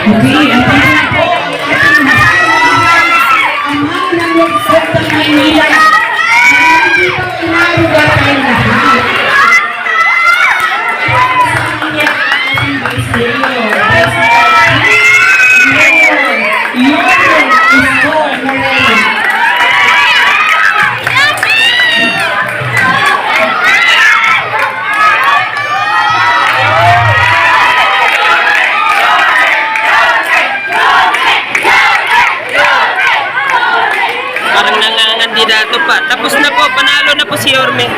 Okay, ang pangalawa po, ating masasabihan ang mga nangungkot ng Maynila na nandito inaruga tayo lahat. Sa kanya ating Vice Mayor, Vice Mayor, Yun, Isko, Moreno. Parang nangangandidato pa. Tapos na po, panalo na po si Yorme.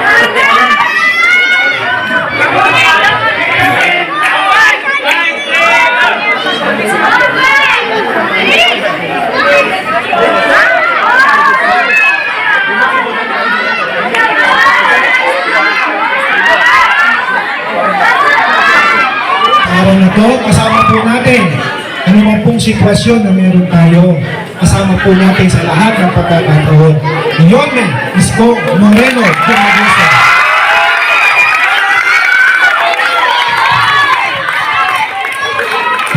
Araw na to, kasama po natin ano man pong sitwasyon na meron tayo. Kasama po natin sa lahat ng pagkakataon. Yorme Isko Moreno, Dumagusa.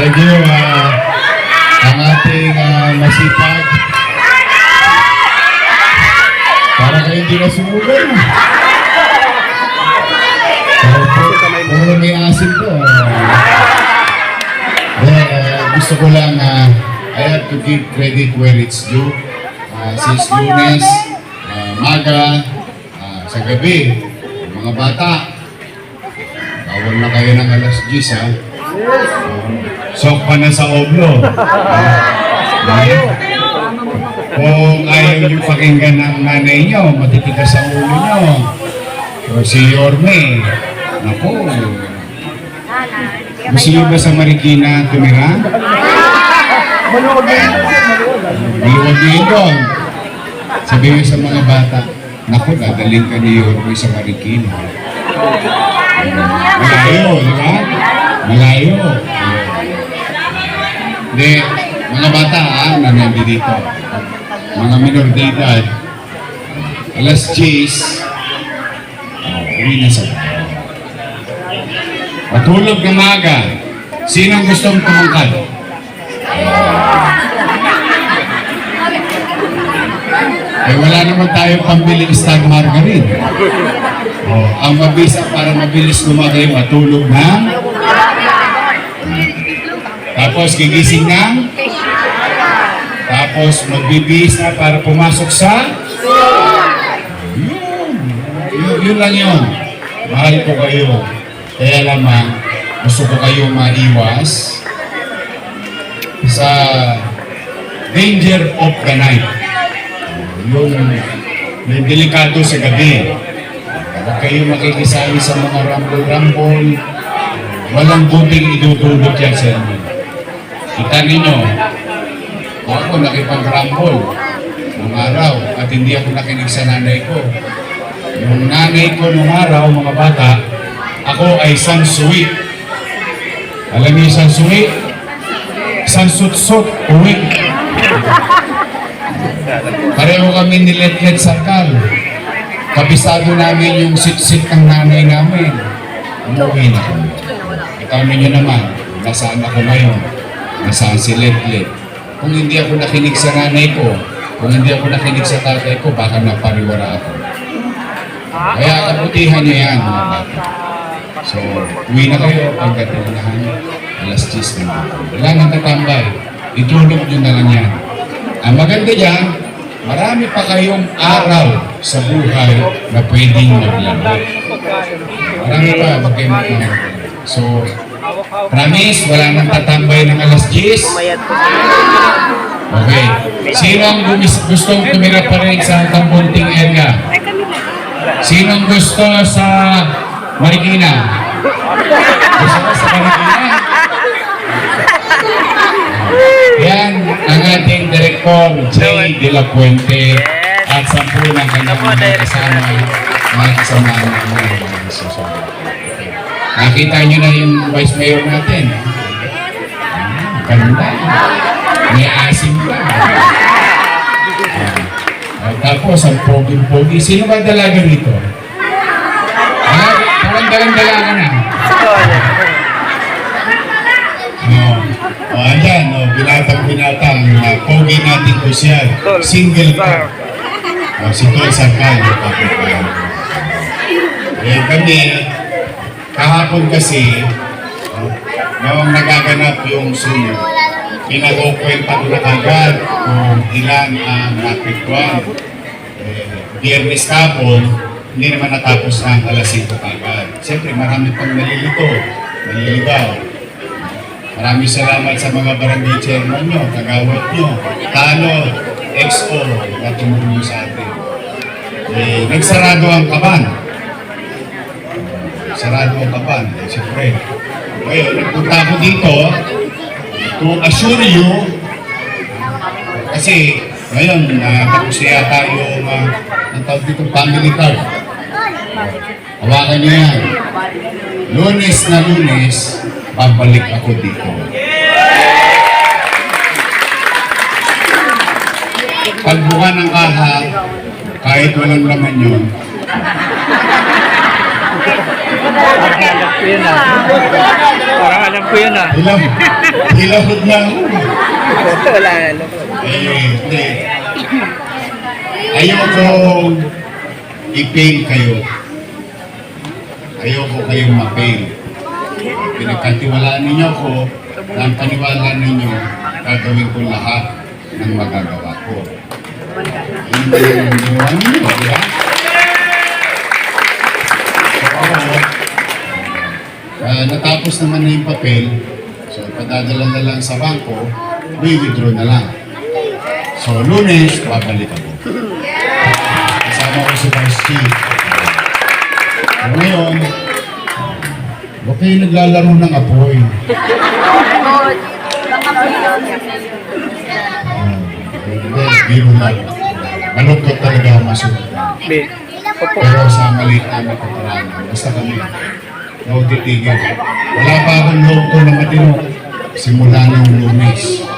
Thank you, ang ating masipag. Para kayo hindi na sumugal. Puro may asin po. Gusto ko lang, I have to give credit where it's due. Since Lunes, maga, sa gabi, mga bata, bawal na kayo ng alas 10, ha? Sok pa na sa oblo. Kung ayaw yung pakinggan ng nanay nyo, matitigas sa ulo nyo. O si Yorme, naku, gusto nyo ba sa Marikina tumira? Maluwag din doon. Sabihin sa mga bata, naku, dadaling ka ni Yorme sa Marikina. Malayo, di ba? Malayo. Hindi, mga bata nanandi dito. Mga minor de edad. Alas 10, uwi na sa bahay. Matulog na maga. Sinong gustong tumangkad? Wala naman tayong pambiling star margarine. Ang mabisa para mabilis lumagay, matulog na. Tapos gigising na. Tapos magbibihis na para pumasok sa yun lang yun. Mahal ko kayo. Kaya lamang gusto ko kayo maiwas sa danger of the night. Yung delikado sa gabi. Huwag kayo makikisali sa mga rumble-rumble. Walang buting idudulot yan sa inyo. Kita ninyo, ako nakipag-rumble nung araw at hindi ako nakinig sa nanay ko. Yung nanay ko nung araw, mga bata, ako ay sansui. Alam niyo sansui? Sansutsut, uwi. Pareho kami nilet-let sakal. Kabisado namin yung sit-sit ng nanay namin. Umuwi na kami. Ikaw ninyo naman, nasaan ako ngayon? Nasaan si Let-let? Kung hindi ako nakinig sa nanay ko, kung hindi ako nakinig sa tatay ko, baka napariwara ako. Kaya kabutihan niyo yan, mga bata. So, uwi na kayo pagdating na alas 10 na. Wala nang tatambay. Itulog nyo na lang yan. Ang maganda dyan, marami pa kayong araw sa buhay na pwedeng maglaro. Marami pa, wag kayo maglaro. So, promise, wala nang tatambay ng alas 10. Okay. Sino ang gustong tumira pa rin sa Tambunting area? Sinong gusto sa Marikina? Gusto ko sa Marikina? Yan ang ating Director Jay De La Puente at 10 ng kanyang mga kasama namin. Nakita nyo na yung Vice Mayor natin. Ganda. May asim pa. Tapos, ang pogi-pogi. Sino ba dalaga dito? Parang dalang-dalaga na. O, ayan, binatang-binatang, pogi natin ko siya. Single pa. O, si Tol Sakal, yung kapitbahay. Eh, kami, kahapon kasi, noong nagaganap yung sunod, pinag-ukwenta ko na agad kung ilan ang napiktuan. Biyernes kapon, hindi naman natapos ang alas 5 agad. Siyempre, marami pang naliligaw. Maraming salamat sa mga barangay chairman nyo, kagawat nyo, Tano, XO, na tumulong sa atin. Nagsarado ang kaban. Sarado ang kaban. Siyempre. Ngayon, nagpunta ako dito to assure you, kasi ngayon, tapos na yata yung ang tawag dito, family card. Hawakan niyo yan. Lunes na Lunes, babalik ako dito. Pagbuka ng kaha, kahit walang laman yun, Parang alam ko yun ah. hilahod na ako. Wala alam. Hindi. Ayoko i-pain kayo. Ayoko kayong ma-pain. Pinagkatiwalaan ninyo ako, ang paniwala ninyo, gagawin ko lahat ng magagawa ko. Yun ba yung ginawa ninyo, di ba? Natapos naman na yung papel, so padadala na lang sa bangko, withdraw na lang. So, Lunes, babalik ako. Kasama ko si Vice Chief. So, ngayon, huwag kayo naglalaro ng apoy. Biro lang. Malungkot talaga ang masunod. Pero sa maliit namin katarana, basta kami, huwag titigil. Wala pa akong loob ko na matino simula ng Lunes.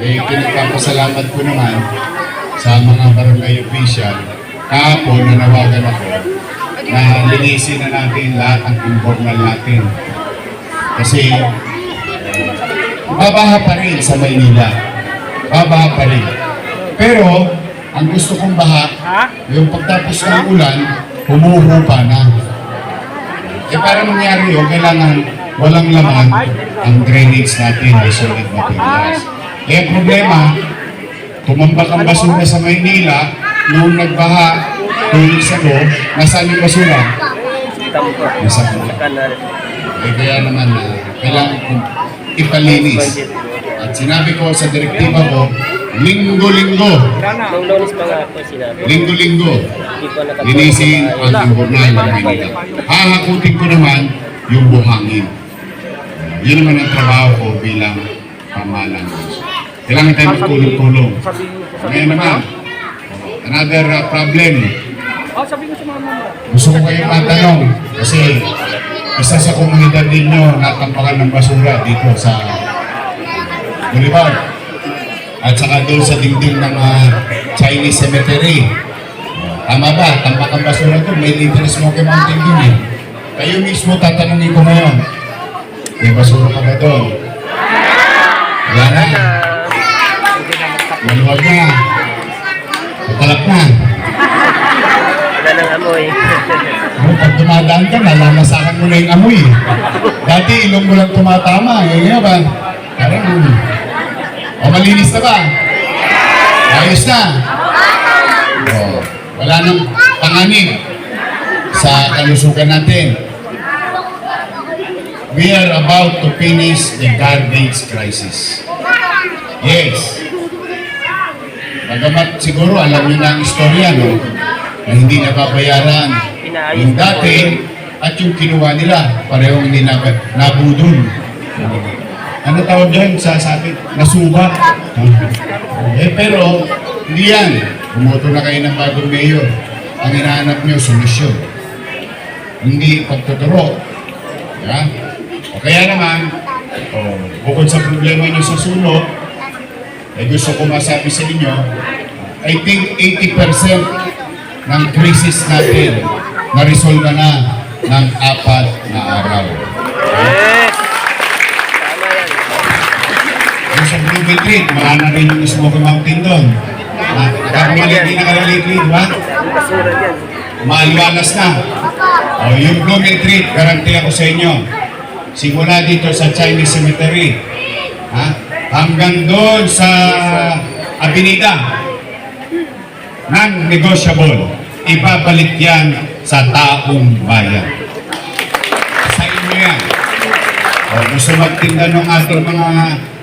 Pinagpapasalamat ko naman sa mga barangay official. Kahapon nanawagan ako na linisin na natin lahat ng informal natin. Kasi babaha pa rin sa Maynila. Babaha pa rin. Pero ang gusto kong baha, yung pagtapos ng ulan, humuhupa na. Para mangyari yun, kailangan walang laman ang drainage natin ay solid materials. Kaya problema, tumambak ang basura sa Maynila, noong nagbaha, tuloy sa loob, nasaan yung basura? Nasa loob. Kaya naman, kailangan kong ipalinis. At sinabi ko sa direktiba ko, linggo-linggo. Linggo-linggo. Linisin ang imbornal ng Maynila. Hahakutin ko naman yung buhangin. Yun naman ang trabaho ko bilang pamahalaan. Kailangan tayo magtulong-tulong. Ngayon naman, another problem. Gusto ko kayong matanong kasi isa sa komunidad ninyo natampakan ng basura dito sa Boulevard. At saka doon sa dingding ng Chinese cemetery. Tama ba? Tampak ang basura doon. May Little Smoky Mountain doon eh. Kayo mismo tatanungin ko ngayon. May basura ka ba doon? Wala na. Maluwag na. Matalak na. Wala nang amoy. Pag dumadaan ka, nalalasakan mo na yung amoy. Dati ilong mo lang tumatama. Ngayon ba? Parang o, malinis na ba? Ayos na? O, wala nang panganib sa kalusugan natin. We are about to finish the garbage crisis. Yes. Bagamat siguro alam niyo na ang istorya, no? Na hindi nababayaran yung dati at yung kinuha nila. Parehong hindi nabudol. Ano tawag dyan sa atin? Nasuba. Pero, hindi yan. Bumoto na kayo ng bagong mayor. Ang hinahanap nyo, solusyon. Hindi pagtuturo. Yeah? O kaya naman, bukod sa problema nyo sa sulok, ay gusto ko masabi sa inyo, I think 80% ng crisis natin na-resolve na ng 4 na araw. Tama yan. Blooming wala na rin yung Smoky Mountain doon. Nakakamali na kayo lately, di ba? Maaliwalas na. O, yung Blooming garanti ako sa inyo. Simula dito sa Chinese Cemetery, hanggang doon sa Avenida, non-negotiable. Ibabalik yan sa taong bayan. Sa inyo yan. O, gusto magtinda ng ating mga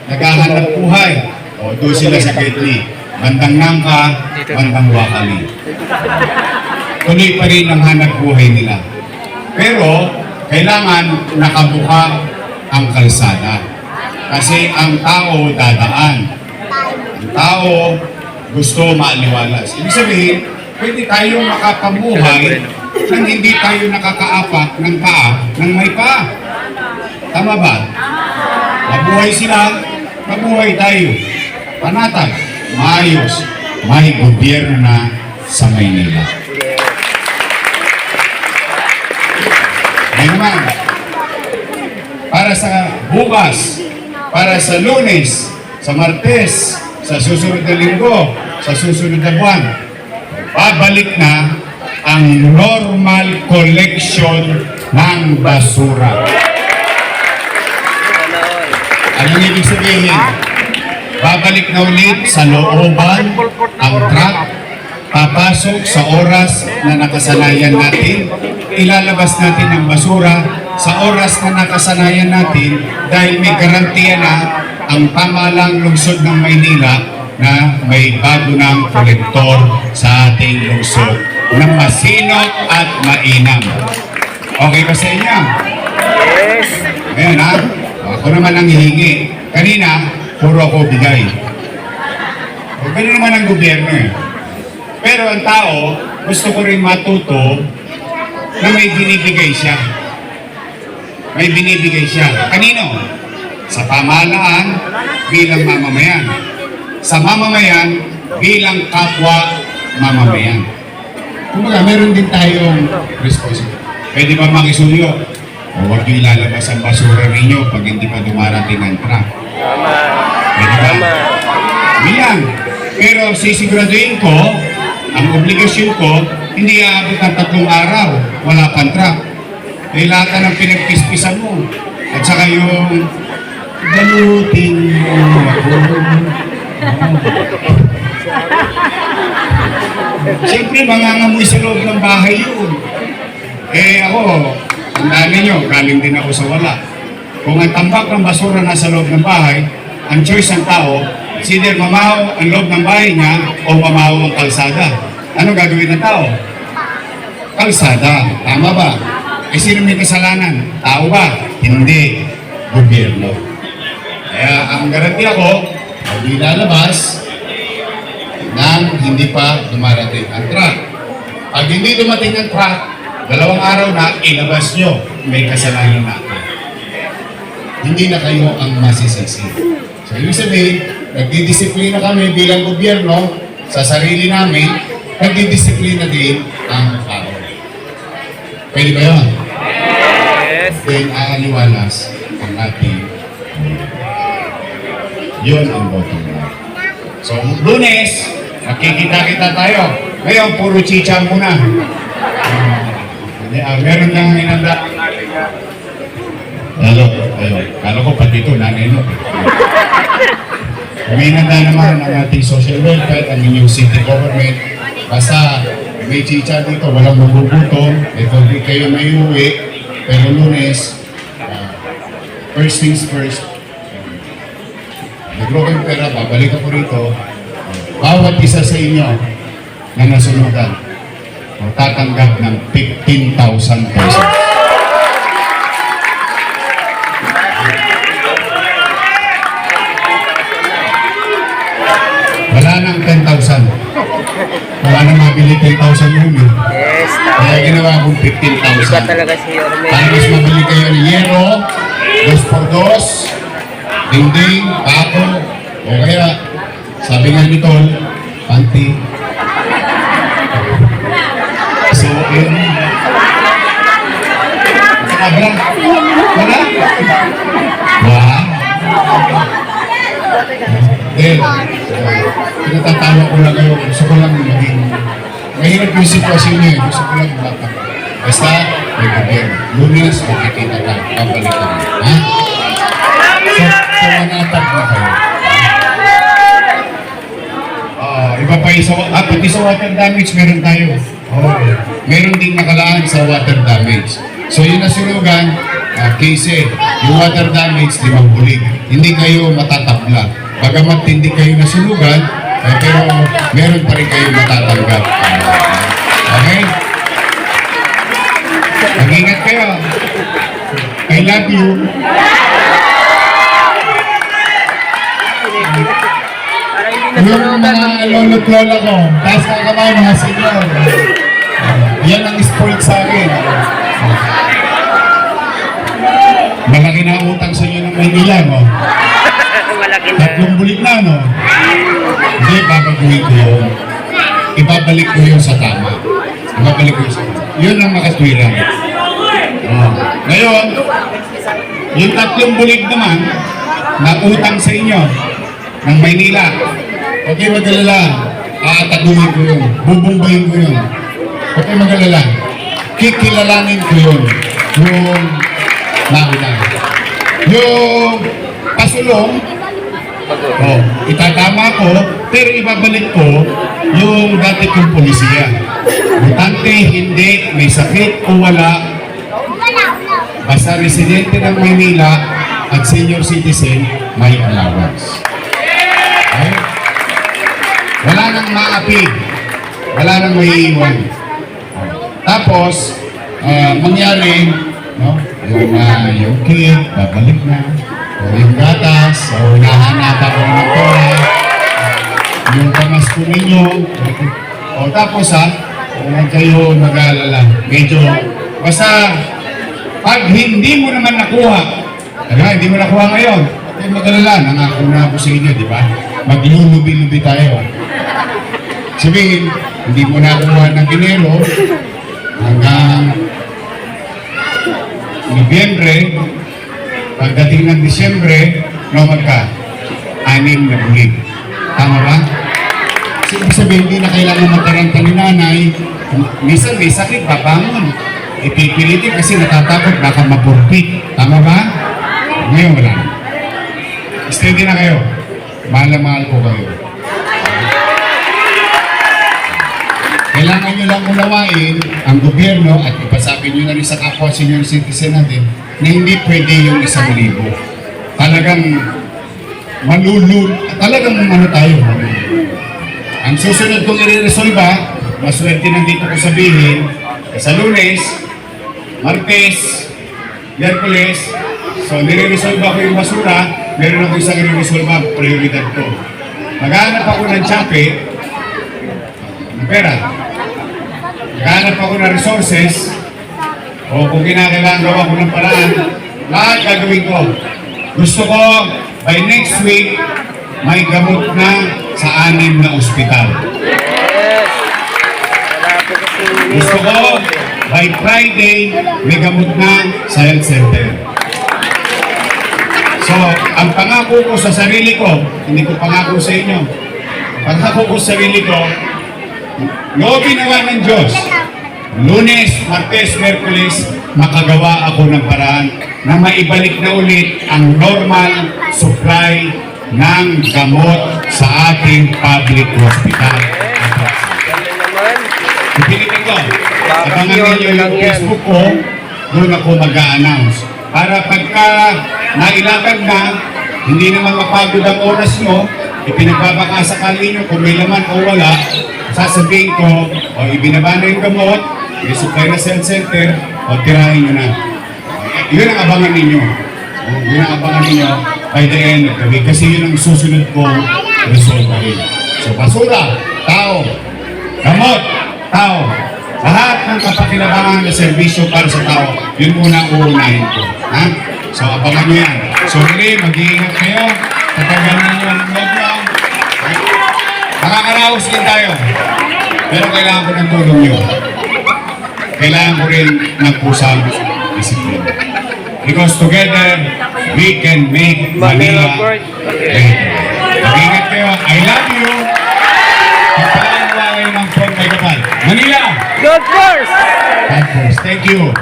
naghahanap buhay. O, doon sila sa Gately. Bandang Nangka, bandang Wakali. Tuloy pa rin ang hanap buhay nila. Pero, kailangan nakabuka ang kalsada. Kasi ang tao dadaan. Ang tao gusto maaliwalas. Ibig sabihin, pwede tayong makapamuhay nang hindi tayo nakakaapak ng paa ng may paa. Tama ba? Mabuhay sila, mabuhay tayo. Panatag, maayos, may gobyerno na sa Maynila. Ngayon naman, para sa bukas, para sa Lunes, sa Martes, sa susunod na linggo, sa susunod na buwan, babalik na ang normal collection ng basura. Anong ibig sabihin? Babalik na ulit sa looban ang truck, papasok sa oras na nakasanayan natin, ilalabas natin ang basura sa oras na nakasanayan natin dahil may garantiya na ang pamahalang lungsod ng Maynila na may bago ng kolektor sa ating lungsod na masinop at mainam. Okay ba sa inyo? Yes. Ngayon ha, ako naman ang hihingi. Kanina, puro ako bigay. O, ganun naman ang gobyerno eh. Pero ang tao, gusto ko rin matuto na may binibigay siya. May binibigay siya. Kanino? Sa pamahalaan bilang mamamayan. Sa mamamayan bilang kapwa mamamayan. Kumbaga, meron din tayong responsibility. Pwede ba makisuyo? O huwag niyo ilalabas ang basura ninyo pag hindi pa dumarating ang truck. Tama. Pwede ba? Tama. Bilang. Pero sisiguraduhin ko, ang obligasyon ko, hindi aabot ng 3 araw, wala pang truck. Eh lahat ng pinagpispisan mo. At saka yung galutin mo ako. Siyempre, mangangamoy sa loob ng bahay yun. Eh ako, tandaan ninyo, galing din ako sa wala. Kung ang tambak ng basura nasa loob ng bahay, ang choice ng tao, it's either mamahaw ang loob ng bahay niya o mamahaw ang kalsada. Ano gagawin ng tao? Kalsada. Tama ba? Eh sino may kasalanan? Tao ba? Hindi. Gobyerno. Kaya ang garanti ako, hindi lalabas nang hindi pa dumarating ang truck. Pag hindi dumating ang truck, 2 araw na ilabas nyo, may kasalanan na ako. Hindi na kayo ang masisisi. So, ibig sabihin, nagdidisiplina kami bilang gobyerno sa sarili namin, nagdidisiplina din ang tao. Pwede ba yun? Yes. Then, aaliwalas ang ating yun ang bottom line. So, Lunes, magkikita-kita tayo. Ngayon, puro chicha muna. Meron lang inanda. Lalo, kala ko pati ito, nanay mo. May inanda naman ang ating social welfare, ang inyong city government. Basta may chicha dito, walang magugutom. Ito di kayo may uwi. Pero Lunes, first things first, nagro kayong pera, babalik ako rito. Bawat isa sa inyo na nasunugan, tatanggap ng 15,000 pesos. Wala nang 10,000. Wala nang mabili 10,000 yun eh. Yes. Kaya ginawa kong Iba 15,000. talaga si Yorme. Para mas mabili kayo ng yero, 2x2, dingding, pako, o kaya, sabi nga ni Tol, panty. So, yun. Abra. Wala? Wow. Then, pinatatawa ko lang kayo. Gusto ko lang maging... Mahirap yung sitwasyon niyo eh. Gusto ko lang matak. Basta, may gobyerno. Lunes, makikita ka. Pabalik ka. Ha? So, pumanatag na kayo. Iba pa yung pati sa water damage, meron tayo. Meron ding nakalaan sa water damage. So, yung nasunugan, case yung water damage, 5 bulig. Hindi kayo matatabla. Bagamat hindi kayo nasunugan, pero meron pa rin kayo matatanggap. Okay? Mag-ingat kayo. I love you. Yung mga lolo't lola ko, taas ka kamay mga senior. Yan ang spoiled sa akin. Malaki na utang sa inyo ng Maynila, no? Malaki na. 3 bulig na, no? Hindi, babaguhin ko yun. Ibabalik ko yun sa tama. Ibabalik ko yun sa tama. Yun ang makatwiran. Ngayon, yung 3 bulig naman, na utang sa inyo, ng Maynila, okay, mag-alala. Aataguhin ko yun. Bubumbayin ko yun. Okay, mag-alala. Kikilalanin ko yun. Yung nauna. Yung pasulong, itatama ko, pero ibabalik ko yung dati kong polisiya. Butante, hindi, may sakit o wala, basta residente ng Maynila at senior citizen, may allowance. Okay? Wala nang maapid. Wala nang maiiwan. Tapos, mangyari, no? Yung cake, babalik na. O yung gatas, o nahanap ako ng pera. Yung pamasko ninyo. O tapos huwag kayo mag-aalala. Medyo, basta, pag hindi mo naman nakuha, hindi mo nakuha ngayon, okay, mag-alala, nangako na ako sa inyo, di ba? Maglulubi-lubi tayo. Sabihin, hindi mo nakuha ng dinero hanggang Nobyembre, pagdating ng Disyembre, magka 6 na bulig. Tama ba? So, ibig sabihin, hindi na kailangan magkaranta ni nanay. Minsan may sakit, papangon. Ipipilitin kasi natatakot, baka mapurpik. Tama ba? Ngayon wala. Steady na kayo. Mahal na mahal ko kayo. Kailangan nyo lang unawain ang gobyerno at ipasabi nyo na rin sa kapwa senior citizen natin na hindi pwede yung 1,000. Talagang talagang tayo. Ang susunod kong i-resolve, maswerte nandito ko sabihin, sa Lunes, Martes, Miyerkules, so nire-resolve ako yung basura, meron ako isang i-resolve, prioridad ko. Maghanap ako ng tsape, ng pera. Maghanap ako ng resources, o kung kinakailangan gawa ko ng paraan, lahat gagawin ko. Gusto ko, by next week, may gamot na sa 6 na ospital. Gusto ko, by Friday, may gamot na sa health center. So, ang pangako ko sa sarili ko, hindi ko pangako sa inyo, pangako ko sa sarili ko, no ginawa ng Diyos, Lunes, Martes, Miyerkules, makagawa ako ng paraan na maibalik na ulit ang normal supply ng gamot sa ating public hospital. Ipilitin ko, abangan ninyo yung Facebook ko, doon ako mag-a-announce. Para pagka nailagad na, hindi naman mapagod ang oras mo, ipinagbabakasakali nyo kung may laman o wala, sasabihin ko, o ibinaba na yung gamot, i-supply na health center, o tirahin nyo na. Yun ang abangan ninyo. Yun ang abangan ninyo by the end of the week. Kasi yun ang susunod kong result rin. So, basura, tao, gamot, tao, lahat ng kapakinabangan na serbisyo para sa tao, yun muna uunahin ko. Ha? So, abangan nyo yan. So, really, mag-iingat kayo. Tatagal ninyo ang lockdown. Nakakaraos din tayo. Pero kailangan ko ng tulong nyo. Kailangan ko rin ng pusang disiplina. Because together, we can make Manila great. Ingat kayo. I love you. Pagpalang wala ng phone kay Kapal. Manila! Good first! God first. Thank you.